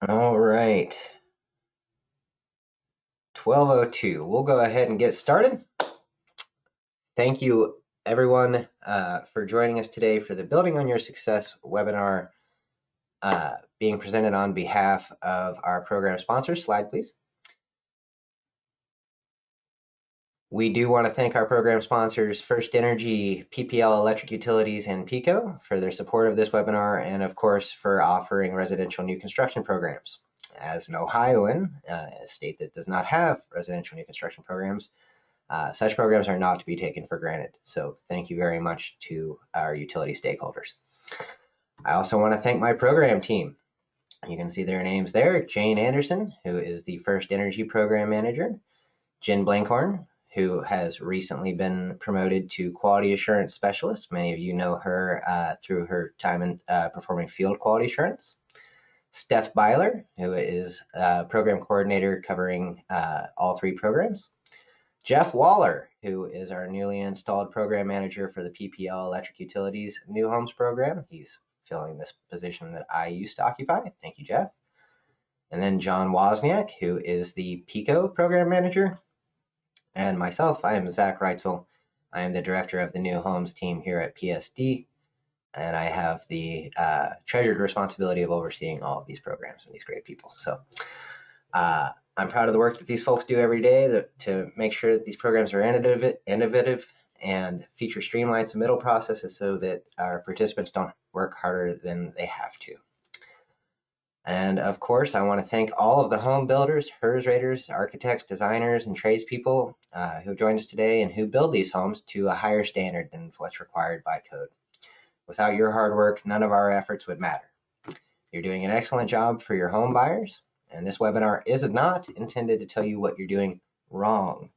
All right, 12:02. We'll go ahead and get started. Thank you, everyone, for joining us today for the Building on Your Success webinar being presented on behalf of our program sponsors. Slide, please. We do want to thank our program sponsors, FirstEnergy, PPL Electric Utilities, and PECO for their support of this webinar, and of course for offering residential new construction programs. As an Ohioan, a state that does not have residential new construction programs, such programs are not to be taken for granted. So thank you very much to our utility stakeholders. I also want to thank my program team. You can see their names there. Jane Anderson, who is the FirstEnergy Program Manager. Jen Blankhorn, who has recently been promoted to Quality Assurance Specialist. Many of you know her through her time in performing field quality assurance. Steph Byler, who is Program Coordinator covering all three programs. Jeff Waller, who is our newly installed Program Manager for the PPL Electric Utilities New Homes Program. He's filling this position that I used to occupy. Thank you, Jeff. And then John Wozniak, who is the PECO Program Manager. And myself, I am Zach Reitzel. I am the director of the New Homes team here at PSD, and I have the treasured responsibility of overseeing all of these programs and these great people. So I'm proud of the work that these folks do every day to make sure that these programs are innovative and feature streamlined submittal processes so that our participants don't work harder than they have to. And of course, I want to thank all of the home builders, HERS raters, architects, designers, and tradespeople who joined us today and who build these homes to a higher standard than what's required by code. Without your hard work, none of our efforts would matter. You're doing an excellent job for your home buyers, and this webinar is not intended to tell you what you're doing wrong.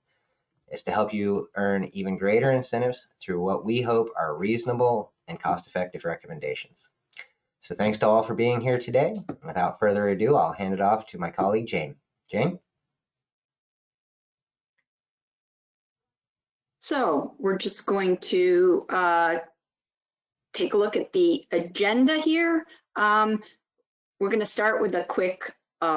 It's to help you earn even greater incentives through what we hope are reasonable and cost-effective recommendations. So thanks to all for being here today. Without further ado, I'll hand it off to my colleague, Jane. Jane? So we're just going to take a look at the agenda here. We're going to start with a quick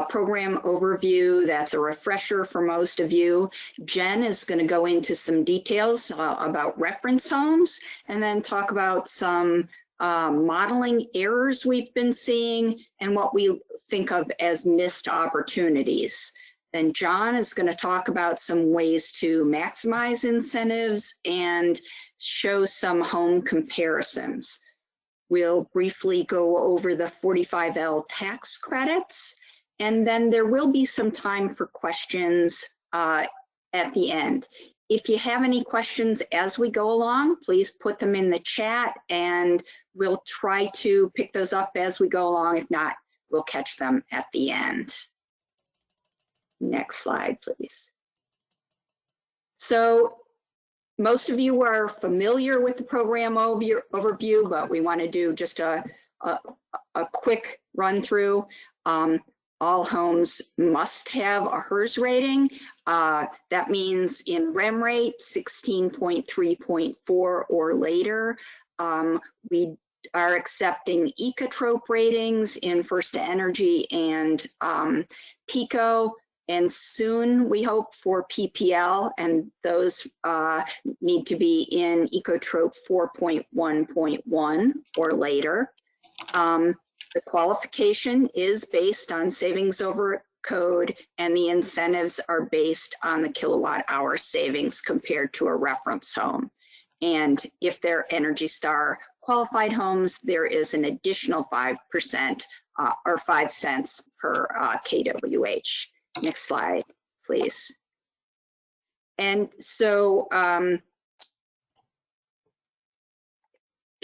program overview. That's a refresher for most of you. Jen is going to go into some details about reference homes and then talk about some modeling errors we've been seeing and what we think of as missed opportunities. Then John is going to talk about some ways to maximize incentives and show some home comparisons. We'll briefly go over the 45L tax credits, and then there will be some time for questions at the end. If you have any questions as we go along, please put them in the chat and we'll try to pick those up as we go along. If not, we'll catch them at the end. Next slide, please. So most of you are familiar with the program overview, but we want to do just a quick run through. All homes must have a HERS rating. That means in REM rate 16.3.4 or later. We are accepting Ecotrope ratings in FirstEnergy and PECO, and soon we hope for PPL, and those need to be in Ecotrope 4.1.1 or later. The qualification is based on savings over code, and the incentives are based on the kilowatt hour savings compared to a reference home. And if they're Energy Star qualified homes, there is an additional 5% or 5 cents per kWh. Next slide, please. And so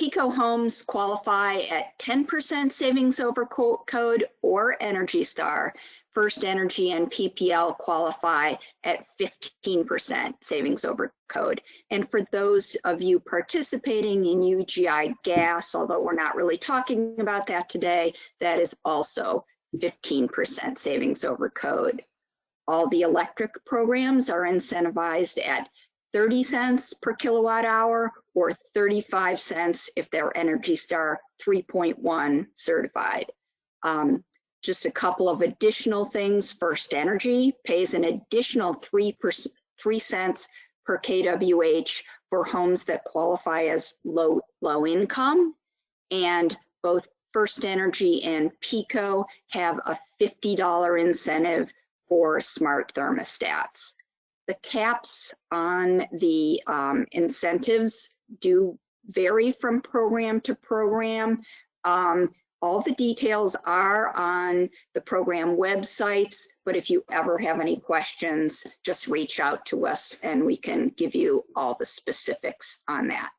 PECO homes qualify at 10% savings over code or Energy Star. FirstEnergy and PPL qualify at 15% savings over code. And for those of you participating in UGI gas, although we're not really talking about that today, that is also 15% savings over code. All the electric programs are incentivized at 30 cents per kilowatt hour or 35 cents if they're Energy Star 3.1 certified. just a couple of additional things. First Energy pays an additional 3 cents per kWh for homes that qualify as low income. And both First Energy and PECO have a $50 incentive for smart thermostats. The caps on the incentives do vary from program to program. All the details are on the program websites, but if you ever have any questions, just reach out to us and we can give you all the specifics on that.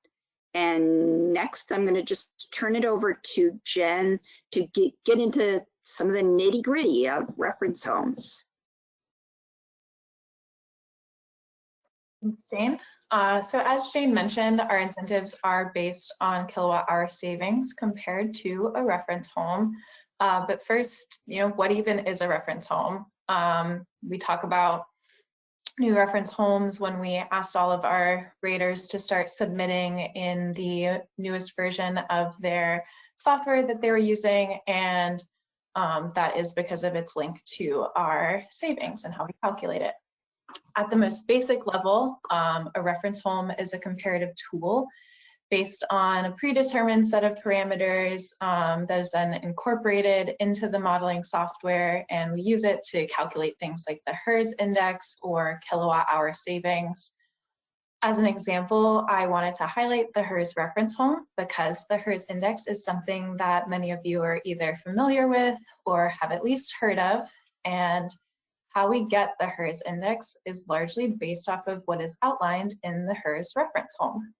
And next, I'm going to just turn it over to Jen to get into some of the nitty-gritty of reference homes. Thanks, Jane. So as Jane mentioned, our incentives are based on kilowatt-hour savings compared to a reference home. But first, what even is a reference home? We talk about new reference homes when we asked all of our raters to start submitting in the newest version of their software that they were using, and that is because of its link to our savings and how we calculate it. At the most basic level, a reference home is a comparative tool based on a predetermined set of parameters that is then incorporated into the modeling software, and we use it to calculate things like the HERS index or kilowatt-hour savings. As an example, I wanted to highlight the HERS reference home because the HERS index is something that many of you are either familiar with or have at least heard of, and how we get the HERS index is largely based off of what is outlined in the HERS reference home.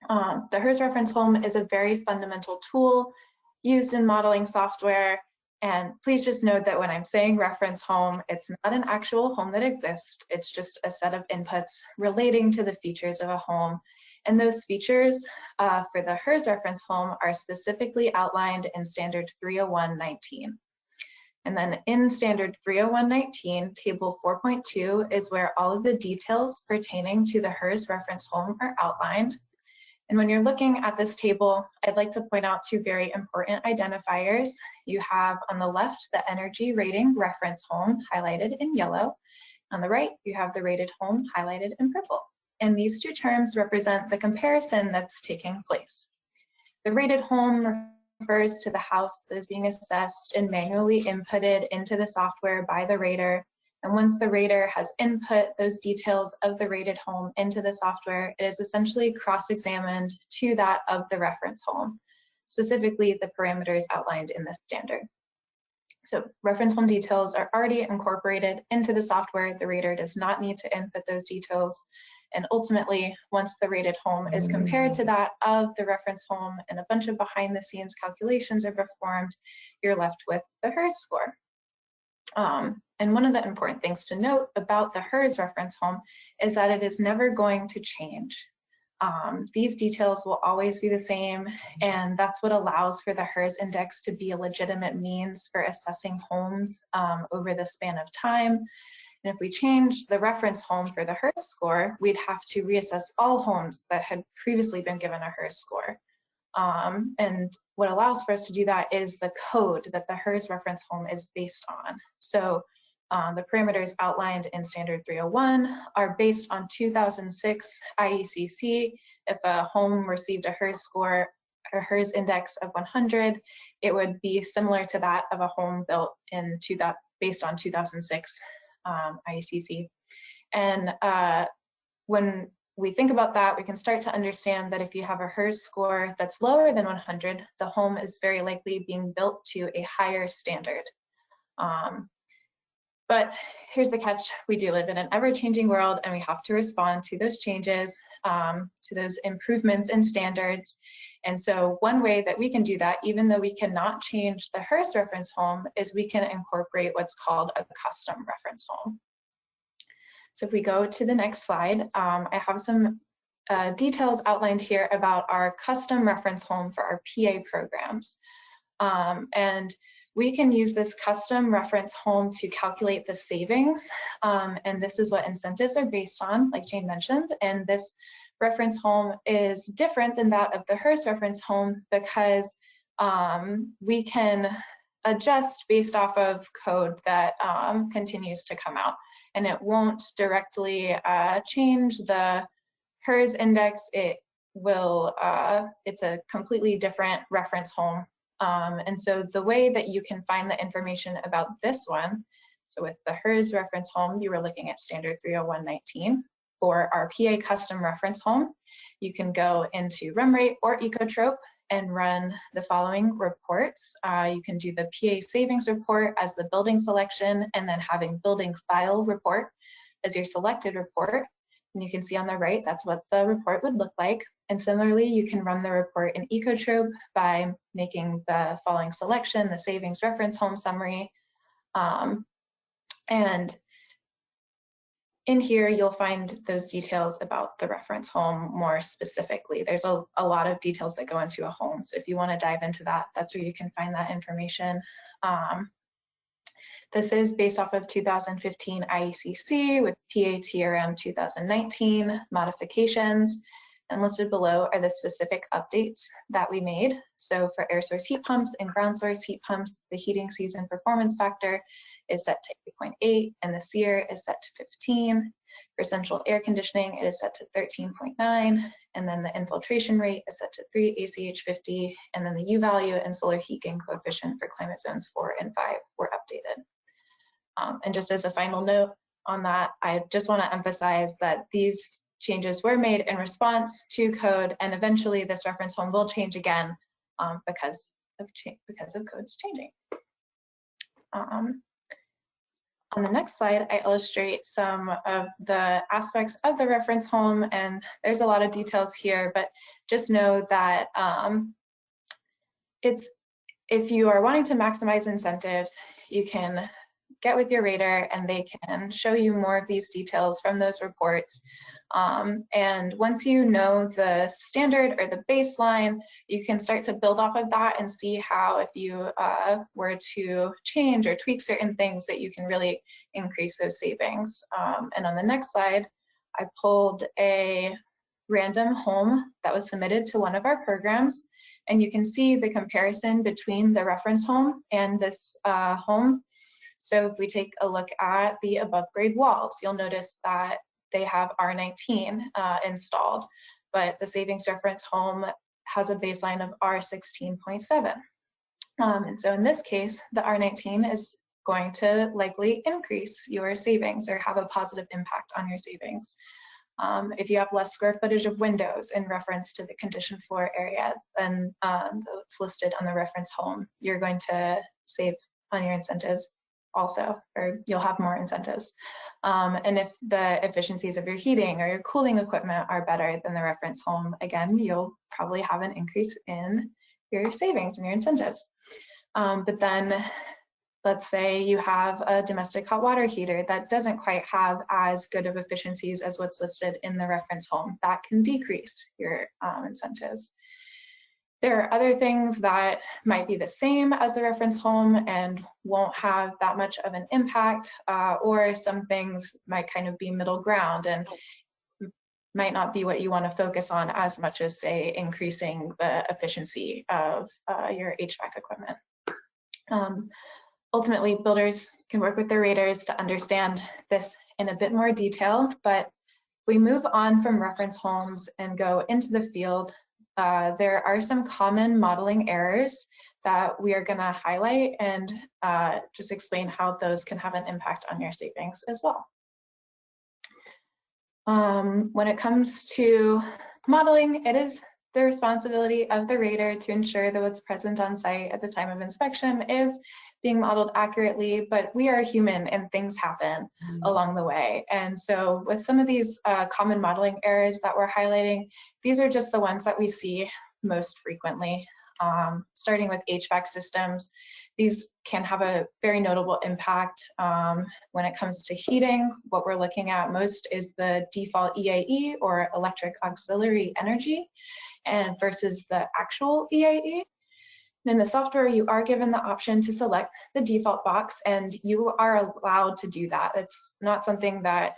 The HERS reference home is a very fundamental tool used in modeling software, and please just note that when I'm saying reference home, it's not an actual home that exists, it's just a set of inputs relating to the features of a home, and those features for the HERS reference home are specifically outlined in Standard 301.19. And then in Standard 301.19, Table 4.2 is where all of the details pertaining to the HERS reference home are outlined. And when you're looking at this table, I'd like to point out two very important identifiers. You have on the left the energy rating reference home highlighted in yellow. On the right, you have the rated home highlighted in purple. And these two terms represent the comparison that's taking place. The rated home refers to the house that is being assessed and manually inputted into the software by the rater. And once the rater has input those details of the rated home into the software, it is essentially cross-examined to that of the reference home, specifically the parameters outlined in the standard. So reference home details are already incorporated into the software. The rater does not need to input those details. And ultimately, once the rated home is compared to that of the reference home and a bunch of behind-the-scenes calculations are performed, you're left with the HERS score. And one of the important things to note about the HERS reference home is that it is never going to change. These details will always be the same, and that's what allows for the HERS index to be a legitimate means for assessing homes over the span of time. And if we change the reference home for the HERS score, we'd have to reassess all homes that had previously been given a HERS score. And what allows for us to do that is the code that the HERS reference home is based on. So the parameters outlined in Standard 301 are based on 2006 IECC. If a home received a HERS score, a HERS index of 100, it would be similar to that of a home built in based on 2006 IECC. And when we think about that, we can start to understand that if you have a HERS score that's lower than 100, the home is very likely being built to a higher standard. But here's the catch. We do live in an ever-changing world, and we have to respond to those changes, to those improvements in standards. And so one way that we can do that, even though we cannot change the HERS reference home, is we can incorporate what's called a custom reference home. So if we go to the next slide, I have some details outlined here about our custom reference home for our PA programs. And we can use this custom reference home to calculate the savings. And this is what incentives are based on, like Jane mentioned. And this reference home is different than that of the HERS reference home because we can adjust based off of code that continues to come out. And it won't directly change the HERS index. It will, it's a completely different reference home. And so the way that you can find the information about this one, so with the HERS reference home, you were looking at standard 30119. For our PA custom reference home, you can go into REMRate or Ecotrope and run the following reports. You can do the PA savings report as the building selection, and then having building file report as your selected report. And you can see on the right, that's what the report would look like. And similarly, you can run the report in Ecotrope by making the following selection, the savings reference home summary. And in here, you'll find those details about the reference home more specifically. There's a lot of details that go into a home. So if you want to dive into that, that's where you can find that information. This is based off of 2015 IECC with PA-TRM 2019 modifications. And listed below are the specific updates that we made. So for air source heat pumps and ground source heat pumps, the heating season performance factor is set to 8.8 and the SEER is set to 15. For central air conditioning, it is set to 13.9, and then the infiltration rate is set to 3 ACH 50, and then the U value and solar heat gain coefficient for climate zones 4 and 5 were updated. And just as a final note on that, I just want to emphasize that these changes were made in response to code, and eventually this reference home will change again because of codes changing. On the next slide, I illustrate some of the aspects of the reference home, and there's a lot of details here, but just know that if you are wanting to maximize incentives, you can get with your rater and they can show you more of these details from those reports. And once you know the standard or the baseline, you can start to build off of that and see how, if you were to change or tweak certain things, that you can really increase those savings. And on the next slide, I pulled a random home that was submitted to one of our programs, and you can see the comparison between the reference home and this home. So if we take a look at the above grade walls, you'll notice that they have R19 installed, but the savings reference home has a baseline of R16.7. And so in this case, the R19 is going to likely increase your savings or have a positive impact on your savings. If you have less square footage of windows in reference to the conditioned floor area than that's listed on the reference home, you're going to save on your incentives also, or you'll have more incentives. And if the efficiencies of your heating or your cooling equipment are better than the reference home, again, you'll probably have an increase in your savings and your incentives. But then let's say you have a domestic hot water heater that doesn't quite have as good of efficiencies as what's listed in the reference home. That can decrease your incentives. There are other things that might be the same as the reference home and won't have that much of an impact, or some things might kind of be middle ground and might not be what you want to focus on as much as, say, increasing the efficiency of your HVAC equipment. Ultimately, builders can work with their raters to understand this in a bit more detail, but if we move on from reference homes and go into the field, there are some common modeling errors that we are going to highlight and just explain how those can have an impact on your savings as well. When it comes to modeling, it is the responsibility of the rater to ensure that what's present on site at the time of inspection is being modeled accurately, but we are human and things happen along the way. And so with some of these common modeling errors that we're highlighting, these are just the ones that we see most frequently. Starting with HVAC systems, these can have a very notable impact when it comes to heating. What we're looking at most is the default EAE, or electric auxiliary energy, and versus the actual EAE. In the software, you are given the option to select the default box, and you are allowed to do that. It's not something that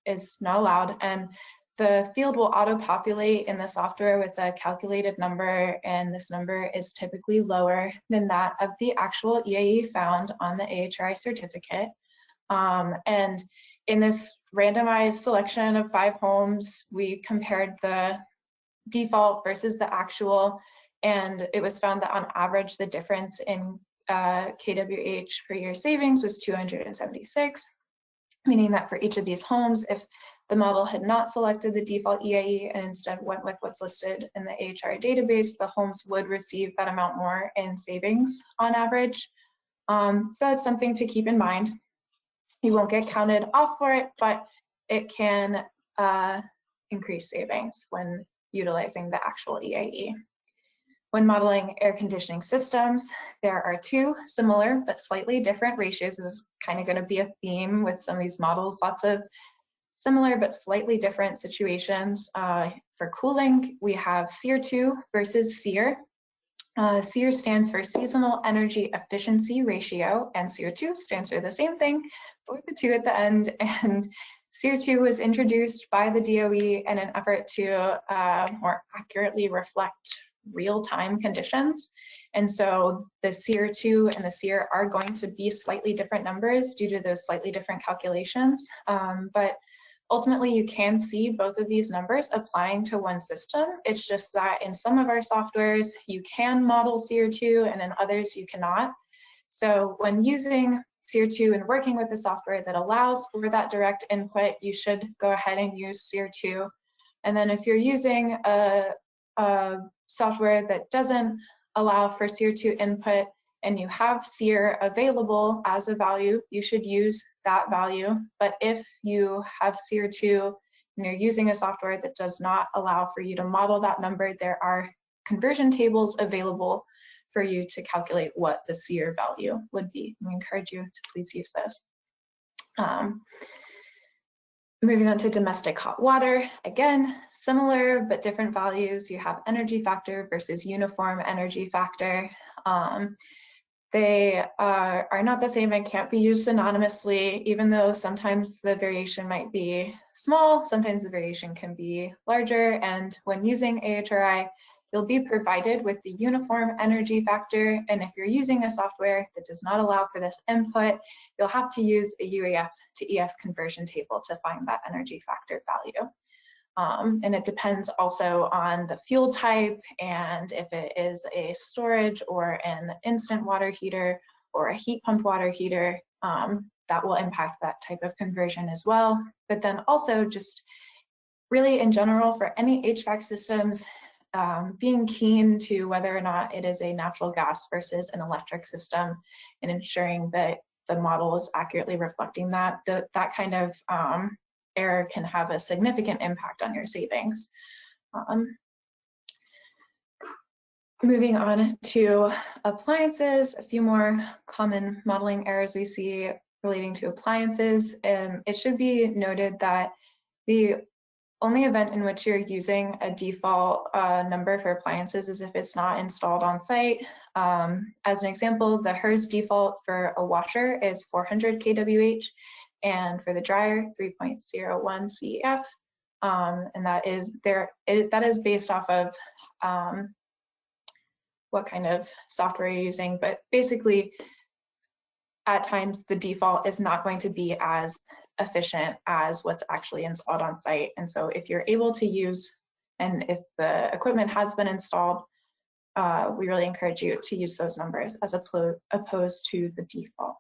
is not allowed. And the field will auto-populate in the software with a calculated number, and this number is typically lower than that of the actual EAE found on the AHRI certificate. And in this randomized selection of 5 homes, we compared the default versus the actual, and it was found that on average, the difference in kWh per year savings was 276, meaning that for each of these homes, if the model had not selected the default EAE and instead went with what's listed in the AHRI database, the homes would receive that amount more in savings on average. So that's something to keep in mind. You won't get counted off for it, but it can increase savings when utilizing the actual EAE. When modeling air conditioning systems, there are 2 similar but slightly different ratios. This is kind of going to be a theme with some of these models. Lots of similar but slightly different situations. For cooling, we have SEER2 versus SEER. SEER stands for Seasonal Energy Efficiency Ratio, and SEER2 stands for the same thing, but with the 2 at the end. And SEER2 was introduced by the DOE in an effort to more accurately reflect real-time conditions. And so the SEER2 and the SEER are going to be slightly different numbers due to those slightly different calculations. But ultimately, you can see both of these numbers applying to one system. It's just that in some of our softwares, you can model SEER2 and in others you cannot. So when using SEER2 and working with the software that allows for that direct input, you should go ahead and use SEER2. And then if you're using a software that doesn't allow for SEER2 input and you have SEER available as a value, you should use that value. But if you have SEER2 and you're using a software that does not allow for you to model that number, there are conversion tables available for you to calculate what the SEER value would be. We encourage you to please use this. Moving on to domestic hot water, again, similar but different values. You have energy factor versus uniform energy factor. They are not the same and can't be used synonymously, even though sometimes the variation might be small, sometimes the variation can be larger. And when using AHRI, you'll be provided with the uniform energy factor. And if you're using a software that does not allow for this input, you'll have to use a UAF to EF conversion table to find that energy factor value. And it depends also on the fuel type and if it is a storage or an instant water heater or a heat pump water heater, that will impact that type of conversion as well. But then also just really in general for any HVAC systems, being keen to whether or not it is a natural gas versus an electric system and ensuring that the model is accurately reflecting that, that kind of error can have a significant impact on your savings. Moving on to appliances, a few more common modeling errors we see relating to appliances. And it should be noted that the only event in which you're using a default number for appliances is if it's not installed on site. As an example, the HERS default for a washer is 400 kWh, and for the dryer, 3.01 CEF. And that is based off of what kind of software you're using, but basically, at times the default is not going to be as efficient as what's actually installed on site. And so if you're able to use, and if the equipment has been installed, we really encourage you to use those numbers as opposed to the default.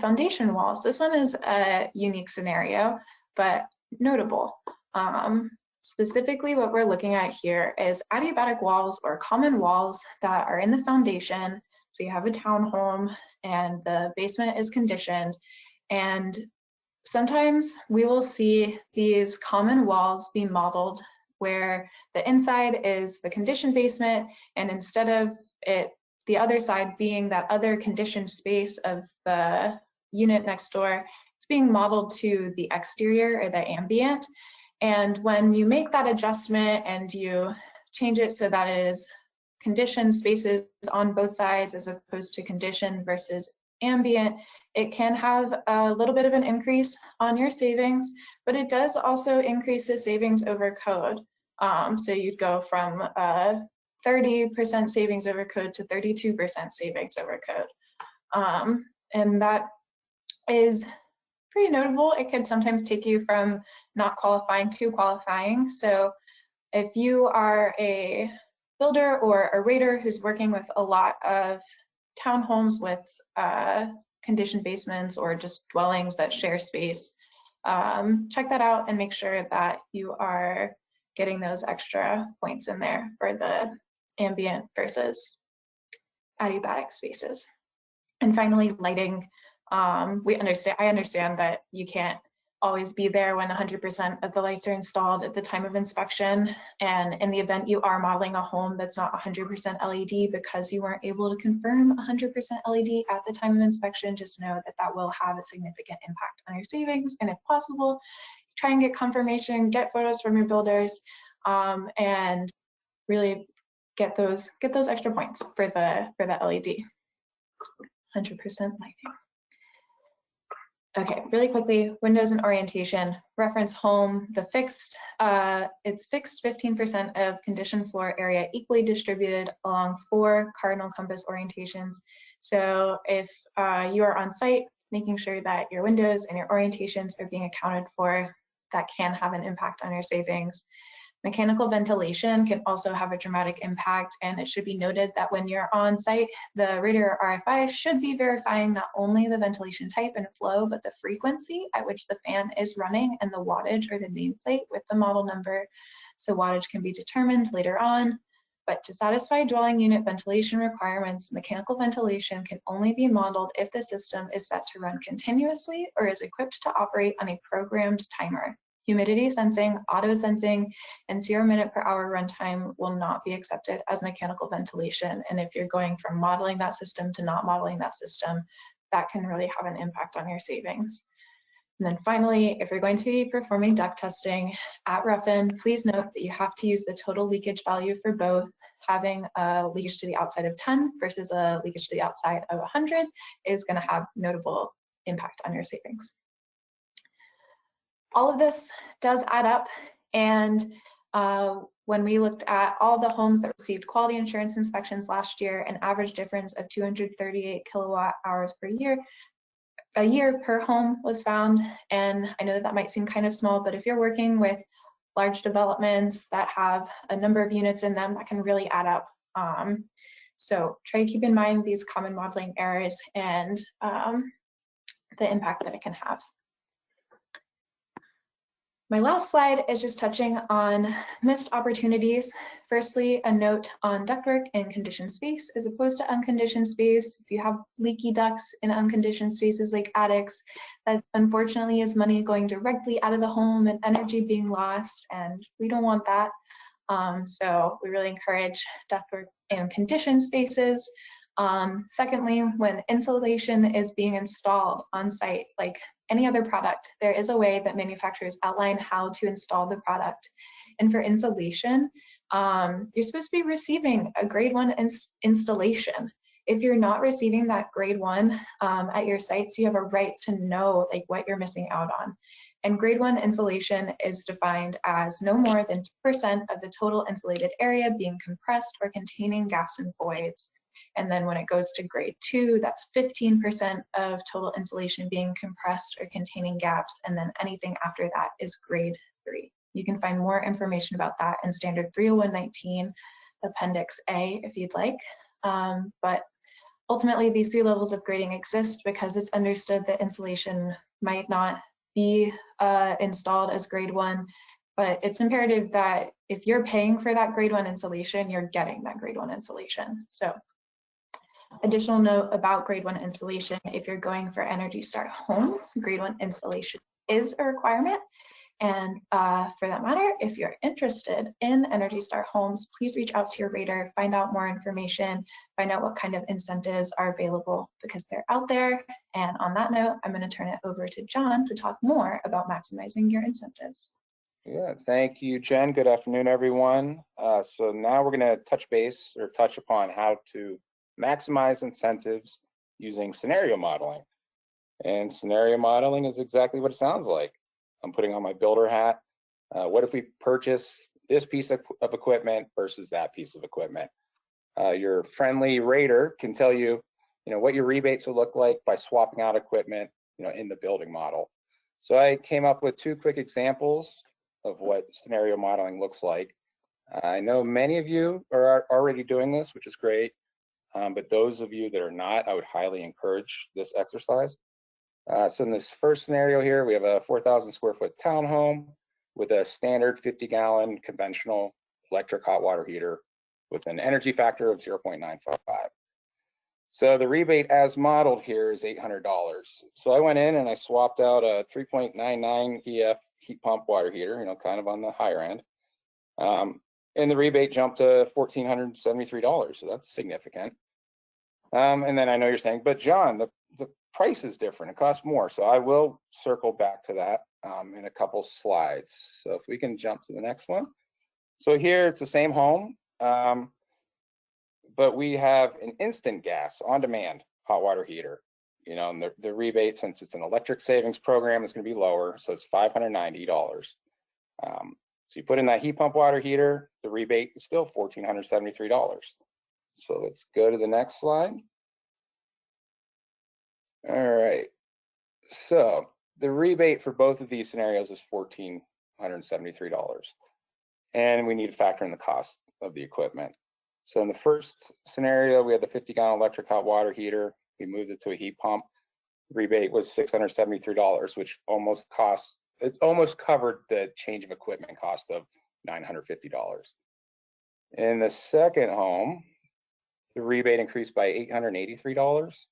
Foundation walls, this one is a unique scenario, but notable. Specifically what we're looking at here is adiabatic walls or common walls that are in the foundation. So you have a townhome and the basement is conditioned, and sometimes we will see these common walls be modeled where the inside is the conditioned basement, and instead of it, the other side being that other conditioned space of the unit next door, it's being modeled to the exterior or the ambient. And when you make that adjustment and you change it so that it is conditioned spaces on both sides as opposed to conditioned versus ambient, it can have a little bit of an increase on your savings, but it does also increase the savings over code. So you'd go from 30% savings over code to 32% savings over code. And that is pretty notable. It could sometimes take you from not qualifying to qualifying. So if you are a builder or a rater who's working with a lot of townhomes with conditioned basements or just dwellings that share space, check that out and make sure that you are getting those extra points in there for the ambient versus adiabatic spaces. And finally, lighting. I understand that you can't always be there when 100% of the lights are installed at the time of inspection. And in the event you are modeling a home that's not 100% LED because you weren't able to confirm 100% LED at the time of inspection, just know that that will have a significant impact on your savings. And if possible, try and get confirmation, get photos from your builders, and really get those extra points for the LED. 100% lighting. Okay, really quickly, windows and orientation. Reference home, the fixed, it's fixed 15% of conditioned floor area equally distributed along 4 cardinal compass orientations. So if you are on site, making sure that your windows and your orientations are being accounted for, that can have an impact on your savings. Mechanical ventilation can also have a dramatic impact, and it should be noted that when you're on site, the rater or RFI should be verifying not only the ventilation type and flow, but the frequency at which the fan is running and the wattage or the nameplate with the model number. So wattage can be determined later on, but to satisfy dwelling unit ventilation requirements, mechanical ventilation can only be modeled if the system is set to run continuously or is equipped to operate on a programmed timer. Humidity sensing, auto sensing, and 0 minute per hour runtime will not be accepted as mechanical ventilation. And if you're going from modeling that system to not modeling that system, that can really have an impact on your savings. And then finally, if you're going to be performing duct testing at Ruffin, please note that you have to use the total leakage value for both. Having a leakage to the outside of 10 versus a leakage to the outside of 100 is going to have notable impact on your savings. All of this does add up, and when we looked at all the homes that received quality insurance inspections last year, an average difference of 238 kilowatt hours per year, a year per home was found. And I know that that might seem kind of small, but if you're working with large developments that have a number of units in them, that can really add up. So try to keep in mind these common modeling errors and the impact that it can have. My last slide is just touching on missed opportunities. Firstly, a note on ductwork in conditioned space as opposed to unconditioned space. If you have leaky ducts in unconditioned spaces like attics, that unfortunately is money going directly out of the home and energy being lost, and we don't want that. So we really encourage ductwork in conditioned spaces. Secondly, when insulation is being installed on site, like any other product, there is a way that manufacturers outline how to install the product. And for insulation, you're supposed to be receiving a grade 1 installation. If you're not receiving that grade 1 at your sites, you have a right to know like what you're missing out on. And grade 1 insulation is defined as no more than 2% of the total insulated area being compressed or containing gaps and voids. And then when it goes to grade 2, that's 15% of total insulation being compressed or containing gaps. And then anything after that is grade 3. You can find more information about that in Standard 30119, Appendix A, if you'd like. But ultimately, these 3 levels of grading exist because it's understood that insulation might not be installed as grade 1, but it's imperative that if you're paying for that grade 1 insulation, you're getting that grade 1 insulation. So additional note about grade 1 insulation: if you're going for Energy Star homes, grade 1 insulation is a requirement. And for that matter, if you're interested in Energy Star homes, please reach out to your rater, find out more information, find out what kind of incentives are available because they're out there. And on that note, I'm going to turn it over to John to talk more about maximizing your incentives. Yeah, thank you, Jen. Good afternoon, everyone. So now we're going to touch upon how to maximize incentives using scenario modeling. And scenario modeling is exactly what it sounds like. I'm putting on my builder hat. What if we purchase this piece of equipment versus that piece of equipment? Your friendly rater can tell you, what your rebates will look like by swapping out equipment, in the building model. So I came up with 2 quick examples of what scenario modeling looks like. I know many of you are already doing this, which is great. But those of you that are not, I would highly encourage this exercise. So in this first scenario here, we have a 4,000 square foot townhome with a standard 50-gallon conventional electric hot water heater with an energy factor of 0.955. So the rebate as modeled here is $800. So I went in and I swapped out a 3.99 EF heat pump water heater, kind of on the higher end. And the rebate jumped to $1,473. So that's significant. And then I know you're saying, but John, the price is different. It costs more. So I will circle back to that in a couple slides. So if we can jump to the next one. So here it's the same home, but we have an instant gas on demand hot water heater. And the rebate, since it's an electric savings program, is going to be lower. So it's $590. So you put in that heat pump water heater, the rebate is still $1,473. So let's go to the next slide. All right. So the rebate for both of these scenarios is $1,473. And we need to factor in the cost of the equipment. So in the first scenario, we had the 50-gallon electric hot water heater. We moved it to a heat pump. The rebate was $673, which almost covered the change of equipment cost of $950. In the second home, the rebate increased by $883,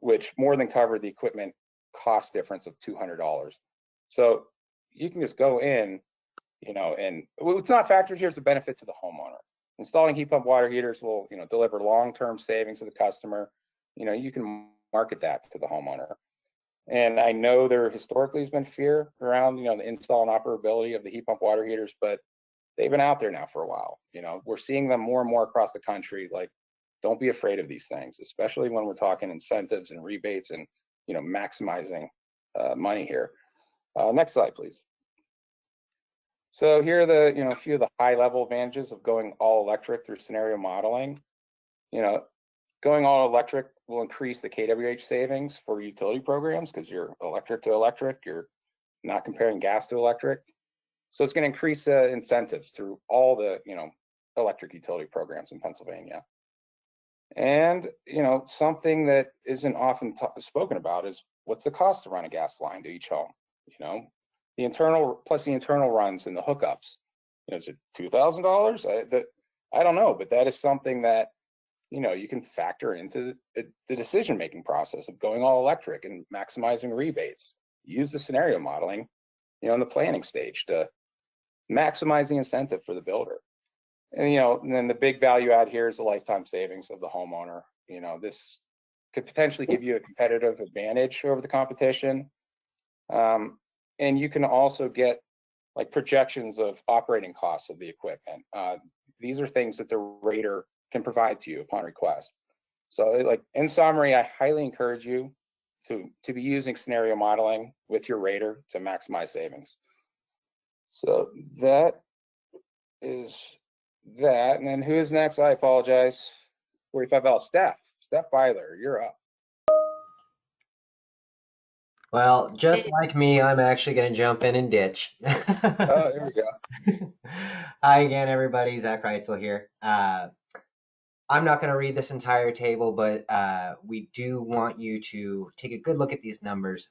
which more than covered the equipment cost difference of $200. So you can just go in, and what's not factored here is the benefit to the homeowner. Installing heat pump water heaters will, deliver long-term savings to the customer. You can market that to the homeowner. And I know there historically has been fear around, the install and operability of the heat pump water heaters, but they've been out there now for a while. We're seeing them more and more across the country. Like, don't be afraid of these things, especially when we're talking incentives and rebates and, maximizing money here. Next slide, please. So here are the, a few of the high level advantages of going all electric through scenario modeling. Going all electric will increase the kWh savings for utility programs because you're electric to electric, you're not comparing gas to electric. So it's going to increase incentives through all the, electric utility programs in Pennsylvania. And, something that isn't often spoken about is what's the cost to run a gas line to each home? The internal plus the internal runs and the hookups. Is it $2,000? I don't know, but that is something that you can factor into the decision-making process of going all electric and maximizing rebates. Use the scenario modeling, in the planning stage to maximize the incentive for the builder. And, and then the big value add here is the lifetime savings of the homeowner. This could potentially give you a competitive advantage over the competition. And you can also get like projections of operating costs of the equipment. These are things that the rater can provide to you upon request. So like in summary, I highly encourage you to be using scenario modeling with your rater to maximize savings. So that is that. And then who is next? I apologize. 45L, Steph Byler, you're up. Well, just like me, I'm actually going to jump in and ditch. Oh, there we go. Hi again, everybody. Zach Reitzel here. I'm not going to read this entire table, but we do want you to take a good look at these numbers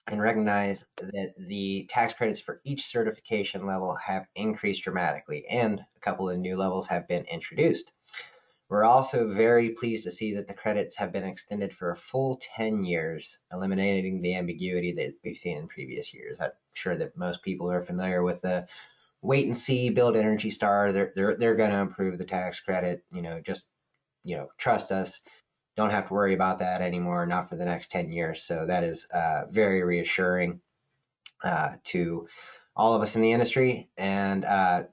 and recognize that the tax credits for each certification level have increased dramatically, and a couple of new levels have been introduced. We're also very pleased to see that the credits have been extended for a full 10 years, eliminating the ambiguity that we've seen in previous years. I'm sure that most people are familiar with the wait and see, build Energy Star. They're going to improve the tax credit. Just trust us. Don't have to worry about that anymore. Not for the next 10 years. So that is very reassuring to all of us in the industry. And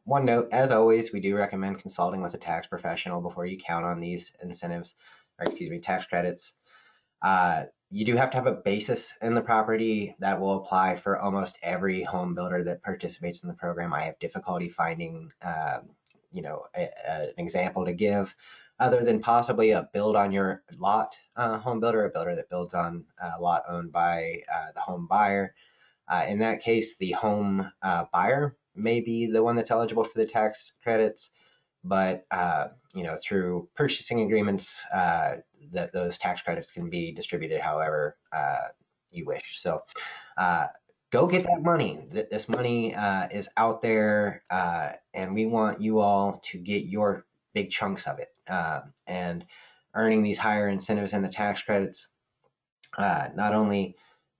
one note, as always, we do recommend consulting with a tax professional before you count on these incentives, or excuse me, tax credits. You do have to have a basis in the property. That will apply for almost every home builder that participates in the program. I have difficulty finding, an example to give other than possibly a build on your lot home builder, a builder that builds on a lot owned by the home buyer. In that case, the home buyer may be the one that's eligible for the tax credits, but through purchasing agreements, that those tax credits can be distributed however you wish. So go get that money. This money is out there, and we want you all to get your big chunks of it. And earning these higher incentives and the tax credits not only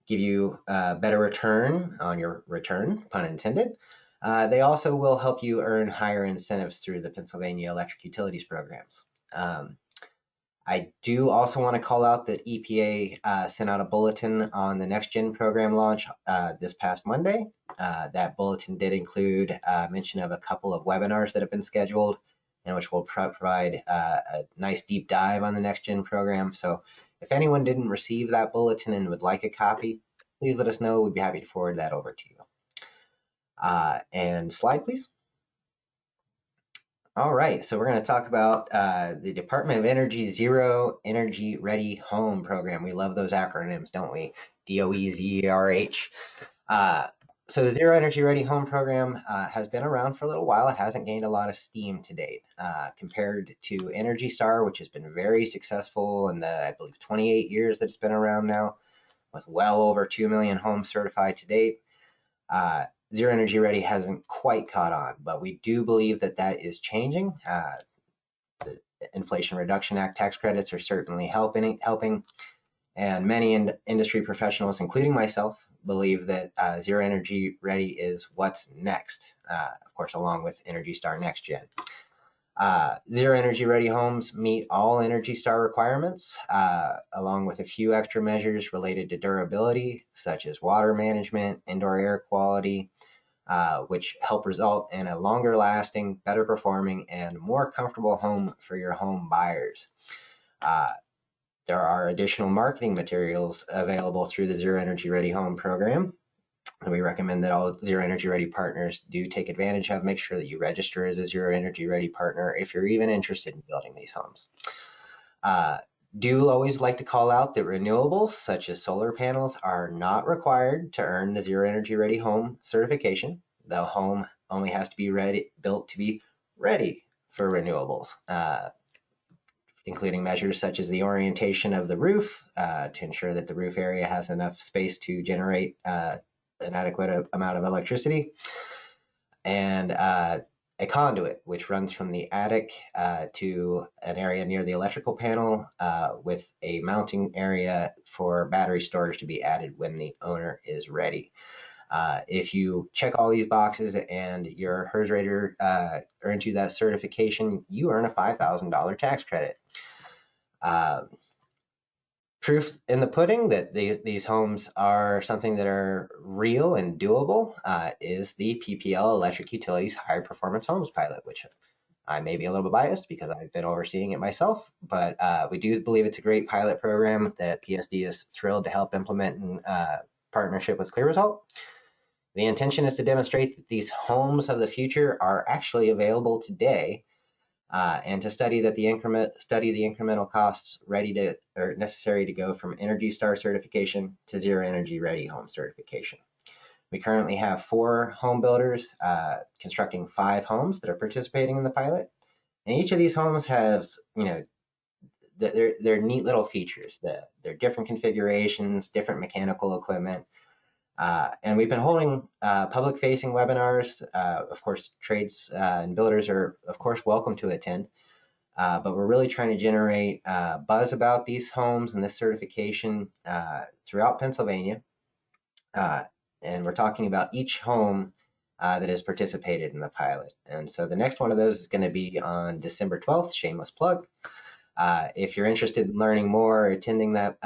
give you a better return on your return, pun intended, they also will help you earn higher incentives through the Pennsylvania Electric Utilities programs. I do also want to call out that EPA sent out a bulletin on the Next Gen program launch this past Monday. That bulletin did include mention of a couple of webinars that have been scheduled, and which will provide a nice deep dive on the Next Gen program. So if anyone didn't receive that bulletin and would like a copy, please let us know. We'd be happy to forward that over to you. And slide, please. All right, so we're going to talk about the Department of Energy Zero Energy Ready Home program. We love those acronyms, don't we? DOE-ZERH. So the Zero Energy Ready Home program has been around for a little while. It hasn't gained a lot of steam to date compared to Energy Star, which has been very successful in the, I believe, 28 years that it's been around now, with well over 2 million homes certified to date. Zero Energy Ready hasn't quite caught on, but we do believe that that is changing. The Inflation Reduction Act tax credits are certainly helping, and many industry professionals, including myself, believe that Zero Energy Ready is what's next, of course, along with Energy Star Next Gen. Zero Energy Ready homes meet all Energy Star requirements, along with a few extra measures related to durability, such as water management, indoor air quality, which help result in a longer lasting, better performing, and more comfortable home for your home buyers. There are additional marketing materials available through the Zero Energy Ready Home program. And we recommend that all Zero Energy Ready partners do take advantage of. Make sure that you register as a Zero Energy Ready partner if you're even interested in building these homes. Do always like to call out that renewables such as solar panels are not required to earn the Zero Energy Ready Home certification. The home only has to be built to be ready for renewables, including measures such as the orientation of the roof to ensure that the roof area has enough space to generate an adequate amount of electricity, and a conduit which runs from the attic to an area near the electrical panel with a mounting area for battery storage to be added when the owner is ready. If you check all these boxes and your HERS rater earns you that certification, you earn a $5,000 tax credit. Proof in the pudding that these homes are something that are real and doable is the PPL Electric Utilities High Performance Homes pilot, which I may be a little bit biased because I've been overseeing it myself, but we do believe it's a great pilot program that PSD is thrilled to help implement in partnership with ClearResult. The intention is to demonstrate that these homes of the future are actually available today, and to study the incremental costs necessary to go from Energy Star certification to Zero Energy Ready Home certification. We currently have 4 home builders constructing 5 homes that are participating in the pilot, and each of these homes has, they're neat little features. They're different configurations, different mechanical equipment. And we've been holding public-facing webinars. Of course, trades and builders are, of course, welcome to attend. But we're really trying to generate buzz about these homes and this certification throughout Pennsylvania. And we're talking about each home that has participated in the pilot. And so the next one of those is going to be on December 12th, shameless plug. If you're interested in learning more, attending that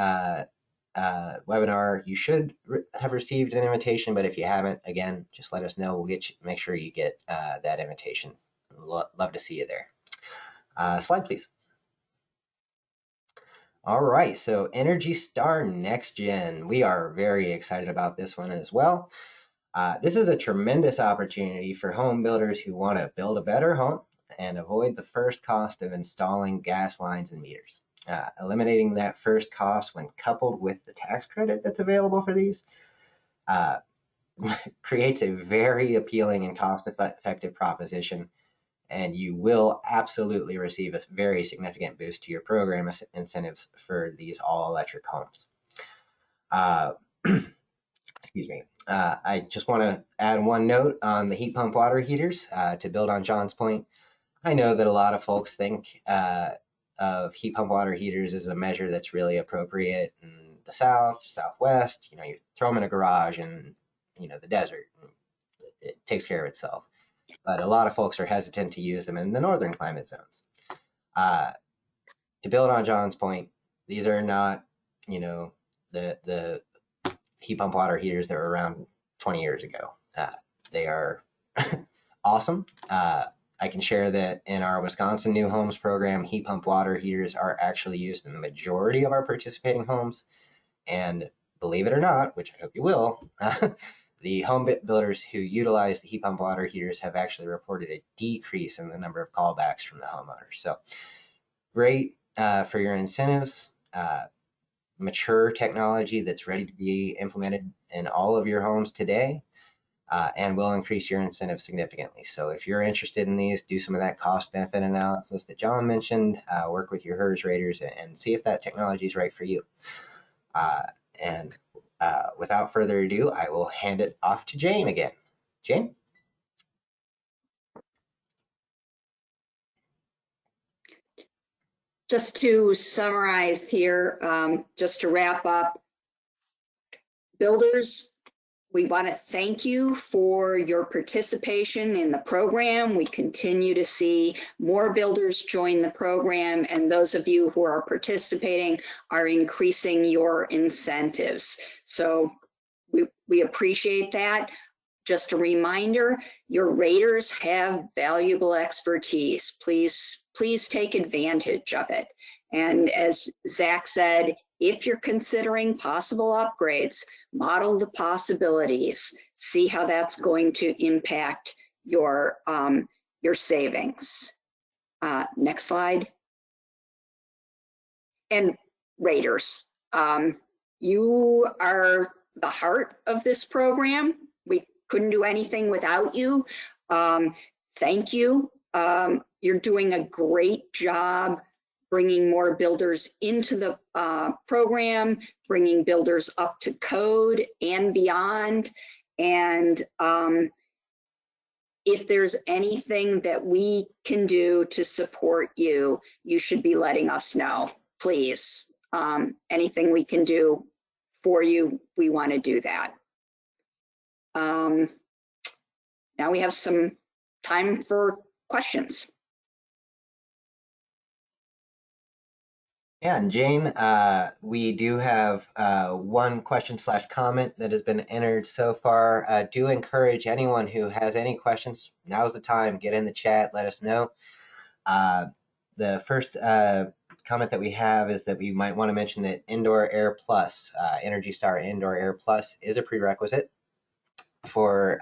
webinar, you should have received an invitation, but if you haven't, again, just let us know. We'll make sure you get that invitation. Love to see you there. Slide, please. All right, so Energy Star Next Gen. We are very excited about this one as well. This is a tremendous opportunity for home builders who want to build a better home and avoid the first cost of installing gas lines and meters. Eliminating that first cost when coupled with the tax credit that's available for these uh, creates a very appealing and cost-effective proposition, and you will absolutely receive a very significant boost to your program incentives for these all-electric homes. Excuse me. I just want to add one note on the heat pump water heaters to build on John's point. I know that a lot of folks think of heat pump water heaters as a measure that's really appropriate in the South, Southwest. You know, you throw them in a garage and, you know, the desert, it takes care of itself. But a lot of folks are hesitant to use them in the northern climate zones. To build on John's point, these are not, you know, the heat pump water heaters that were around 20 years ago. They are awesome. I can share that in our Wisconsin New Homes program, heat pump water heaters are actually used in the majority of our participating homes. And believe it or not, which I hope you will, the home builders who utilize the heat pump water heaters have actually reported a decrease in the number of callbacks from the homeowners. So great for your incentives. Mature technology that's ready to be implemented in all of your homes today, and will increase your incentive significantly. So if you're interested in these, do some of that cost benefit analysis that John mentioned, work with your HERS raters and see if that technology is right for you. And without further ado, I will hand it off to Jane again. Jane? Just to summarize here, just to wrap up, builders, we want to thank you for your participation in the program. We continue to see more builders join the program, and those of you who are participating are increasing your incentives. So we appreciate that. Just a reminder, your raters have valuable expertise. Please take advantage of it. And as Zach said, if you're considering possible upgrades, model the possibilities, see how that's going to impact your savings. Next slide. And raters, you are the heart of this program. We couldn't do anything without you. Thank you. You're doing a great job bringing more builders into the program, bringing builders up to code and beyond. And if there's anything that we can do to support you, you should be letting us know, please. Anything we can do for you, we want to do that. Now we have some time for questions. Yeah, and Jane, we do have one question/comment that has been entered so far. Do encourage anyone who has any questions, now's the time, get in the chat, let us know. The first comment that we have is that we might want to mention that Indoor Air Plus, Energy Star Indoor Air Plus is a prerequisite for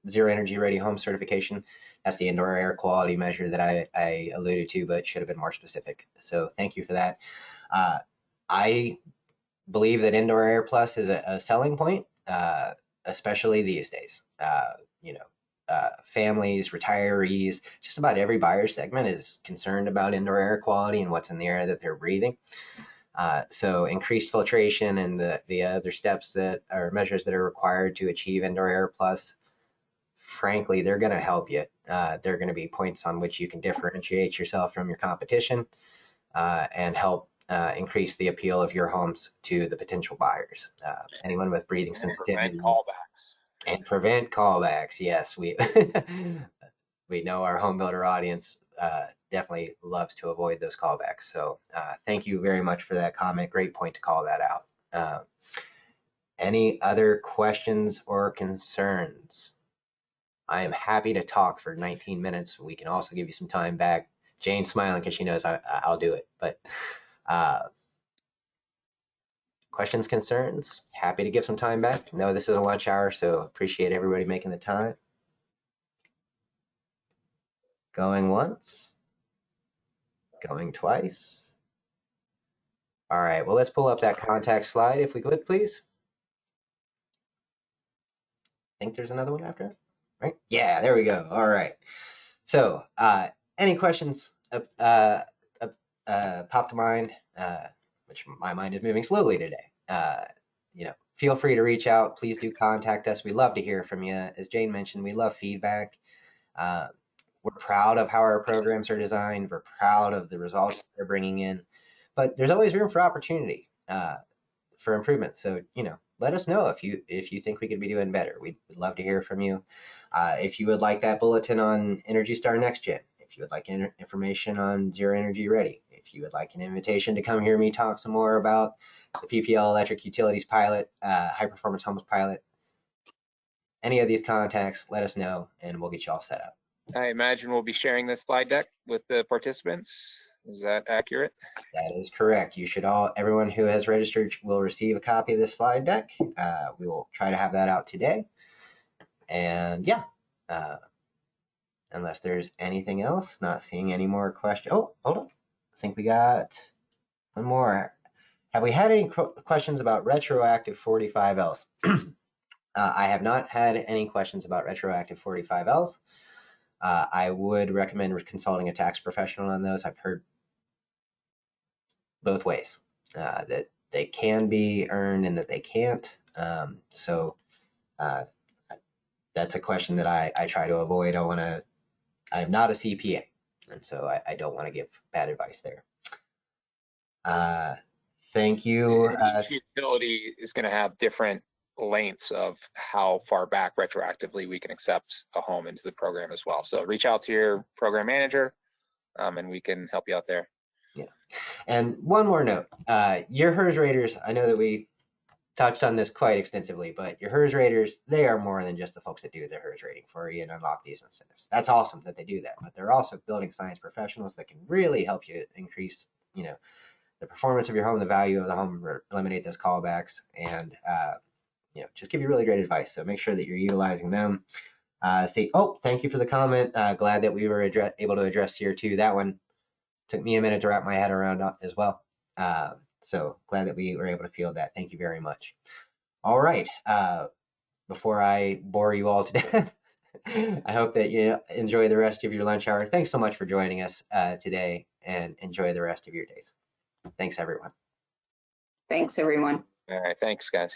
Zero Energy Ready Home certification. That's the indoor air quality measure that I alluded to, but should have been more specific. So thank you for that. I believe that Indoor Air Plus is a selling point, especially these days. Families, retirees, just about every buyer segment is concerned about indoor air quality and what's in the air that they're breathing. So increased filtration and the other steps that are measures that are required to achieve Indoor Air Plus, frankly, they're going to help you. They're going to be points on which you can differentiate yourself from your competition and help increase the appeal of your homes to the potential buyers. Anyone with breathing sensitivity. And prevent callbacks. Yes, we know our home builder audience definitely loves to avoid those callbacks. So thank you very much for that comment. Great point to call that out. Any other questions or concerns? I am happy to talk for 19 minutes. We can also give you some time back. Jane's smiling because she knows I'll do it. But Questions, concerns? Happy to give some time back. No, this is a lunch hour, so appreciate everybody making the time. Going once. Going twice. All right, well, let's pull up that contact slide if we could, please. I think there's another one after, right? Yeah, there we go. All right. So any questions pop to mind, which my mind is moving slowly today. Feel free to reach out. Please do contact us. We love to hear from you. As Jane mentioned, we love feedback. We're proud of how our programs are designed. We're proud of the results they're bringing in, but there's always room for opportunity for improvement. So, let us know if you think we could be doing better. We'd love to hear from you. If you would like that bulletin on Energy Star Next Gen, if you would like information on Zero Energy Ready, if you would like an invitation to come hear me talk some more about the PPL Electric Utilities Pilot, High Performance Homes Pilot, any of these contacts, let us know and we'll get you all set up. I imagine we'll be sharing this slide deck with the participants. Is that accurate? That is correct. Everyone who has registered will receive a copy of this slide deck. We will try to have that out today. And yeah, unless there's anything else, not seeing any more questions. Oh, hold on. I think we got one more. Have we had any questions about retroactive 45Ls? I have not had any questions about retroactive 45Ls. I would recommend consulting a tax professional on those. I've heard both ways, that they can be earned and that they can't. So that's a question that I try to avoid. I'm not a CPA, and so I don't want to give bad advice there. Thank you. Each utility is going to have different lengths of how far back retroactively we can accept a home into the program as well. So reach out to your program manager, and we can help you out there. Yeah. And one more note, your HERS raters, I know that we touched on this quite extensively, but your HERS raters, they are more than just the folks that do the HERS rating for you and unlock these incentives. That's awesome that they do that, but they're also building science professionals that can really help you increase, the performance of your home, the value of the home, eliminate those callbacks, and just give you really great advice. So make sure that you're utilizing them. Thank you for the comment. Glad that we were able to address CR2. That one took me a minute to wrap my head around as well. So glad that we were able to field that. Thank you very much. All right. Before I bore you all to death, I hope that you enjoy the rest of your lunch hour. Thanks so much for joining us today, and enjoy the rest of your days. Thanks, everyone. Thanks, everyone. All right. Thanks, guys.